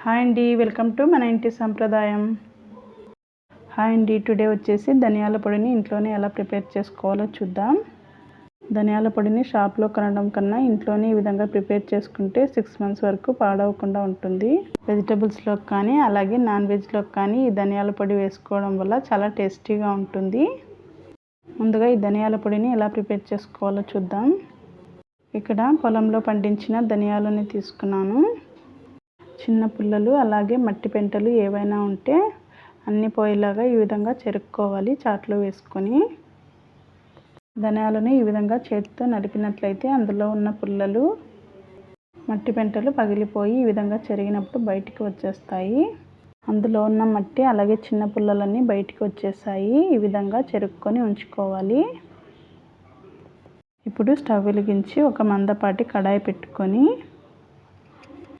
Hi అండి, welcome to మన ఇంటి సంప్రదాయం. హాయ్ అండి, టుడే వచ్చేసి ధనియాల పొడిని ఇంట్లోనే ఎలా ప్రిపేర్ చేసుకోవాలో చూద్దాం. ధనియాల పొడిని షాప్లో కొనడం కన్నా ఇంట్లోనే ఈ విధంగా ప్రిపేర్ చేసుకుంటే 6 months వరకు పాడవకుండా ఉంటుంది. వెజిటబుల్స్లోకి కానీ అలాగే నాన్ వెజ్లోకి కానీ ఈ ధనియాల పొడి వేసుకోవడం వల్ల చాలా టేస్టీగా ఉంటుంది. ముందుగా ఈ ధనియాల పొడిని ఎలా ప్రిపేర్ చేసుకోవాలో చూద్దాం. ఇక్కడ పొలంలో పండించిన ధనియాలని తీసుకున్నాను. చిన్న పుల్లలు అలాగే మట్టి పెంటలు ఏవైనా ఉంటే అన్నీ పోయేలాగా ఈ విధంగా చెరుక్కోవాలి. చాట్లో వేసుకొని ధనియాలను ఈ విధంగా చేతితో నలిపినట్లయితే అందులో ఉన్న పుల్లలు మట్టి పెంటలు పగిలిపోయి ఈ విధంగా చెరిగినప్పుడు బయటికి వచ్చేస్తాయి. అందులో ఉన్న మట్టి అలాగే చిన్న పుల్లలన్నీ బయటికి వచ్చేసాయి. ఈ విధంగా చెరుక్కొని ఉంచుకోవాలి. ఇప్పుడు స్టవ్ వెలిగించి ఒక మందపాటి కడాయి పెట్టుకొని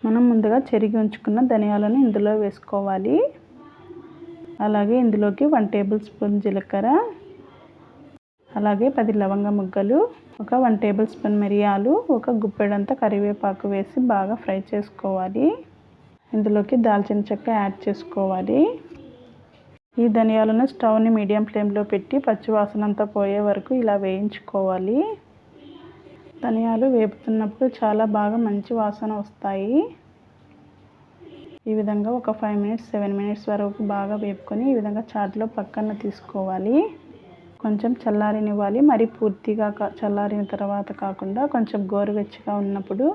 మనం ముందుగా చెరిగి ఉంచుకున్న ధనియాలను ఇందులో వేసుకోవాలి. అలాగే ఇందులోకి 1 tablespoon జీలకర్ర, అలాగే 10 లవంగ ముగ్గలు, ఒక 1 tablespoon మిరియాలు, ఒక గుప్పెడంత కరివేపాకు వేసి బాగా ఫ్రై చేసుకోవాలి. ఇందులోకి దాల్చిన చెక్క యాడ్ చేసుకోవాలి. ఈ ధనియాలను స్టవ్ని మీడియం ఫ్లేమ్లో పెట్టి పచ్చివాసన అంతా పోయే వరకు ఇలా వేయించుకోవాలి. ధనియాలు వేపుతున్నప్పుడు చాలా బాగా మంచి వాసన వస్తాయి. ఈ విధంగా ఒక 5 minutes 7 minutes వరకు బాగా వేపుకొని ఈ విధంగా చాట్లో పక్కన తీసుకోవాలి. కొంచెం చల్లారనివ్వాలి. మరి పూర్తిగా చల్లారిన తర్వాత కాకుండా కొంచెం గోరువెచ్చగా ఉన్నప్పుడు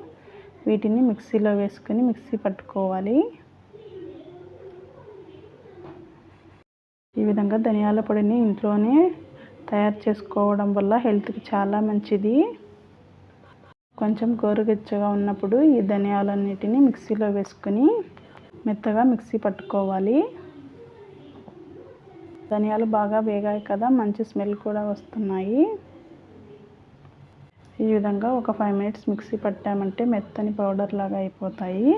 వీటిని మిక్సీలో వేసుకొని మిక్సీ పట్టుకోవాలి. ఈ విధంగా ధనియాల పొడిని ఇంట్లోనే తయారు చేసుకోవడం వల్ల హెల్త్కి చాలా మంచిది. కొంచెం గోరువెచ్చగా ఉన్నప్పుడు ఈ ధనియాలన్నిటిని మిక్సీలో వేసుకొని మెత్తగా మిక్సీ పట్టుకోవాలి. ధనియాలు బాగా వేగాయి కదా, మంచి స్మెల్ కూడా వస్తున్నాయి. ఈ విధంగా ఒక 5 minutes మిక్సీ పట్టామంటే మెత్తని పౌడర్ లాగా అయిపోతాయి.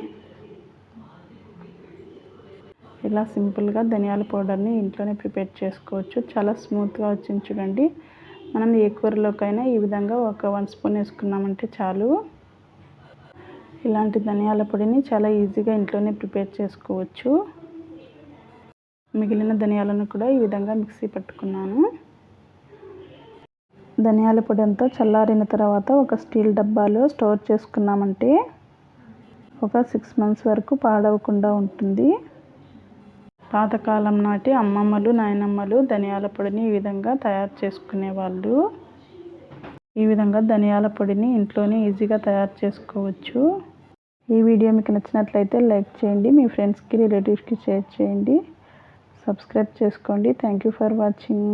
ఇలా సింపుల్గా ధనియాల పౌడర్ని ఇంట్లోనే ప్రిపేర్ చేసుకోవచ్చు. చాలా స్మూత్గా వచ్చింది చూడండి. మనం ఏ కూరలోకైనా ఈ విధంగా ఒక 1 spoon వేసుకున్నామంటే చాలు. ఇలాంటి ధనియాల పొడిని చాలా ఈజీగా ఇంట్లోనే ప్రిపేర్ చేసుకోవచ్చు. మిగిలిన ధనియాలను కూడా ఈ విధంగా మిక్సీ పట్టుకున్నాను. ధనియాల పొడి అంతా చల్లారిన తర్వాత ఒక స్టీల్ డబ్బాలో స్టోర్ చేసుకున్నామంటే ఒక 6 months వరకు పాడవకుండా ఉంటుంది. పాతకాలం నాటి అమ్మమ్మలు నాయనమ్మలు ధనియాల పొడిని ఈ విధంగా తయారు చేసుకునేవాళ్ళు. ఈ విధంగా ధనియాల పొడిని ఇంట్లోనే ఈజీగా తయారు చేసుకోవచ్చు. ఈ వీడియో మీకు నచ్చినట్లయితే లైక్ చేయండి, మీ ఫ్రెండ్స్కి రిలేటివ్స్కి షేర్ చేయండి, సబ్స్క్రైబ్ చేసుకోండి. Thank you for watching.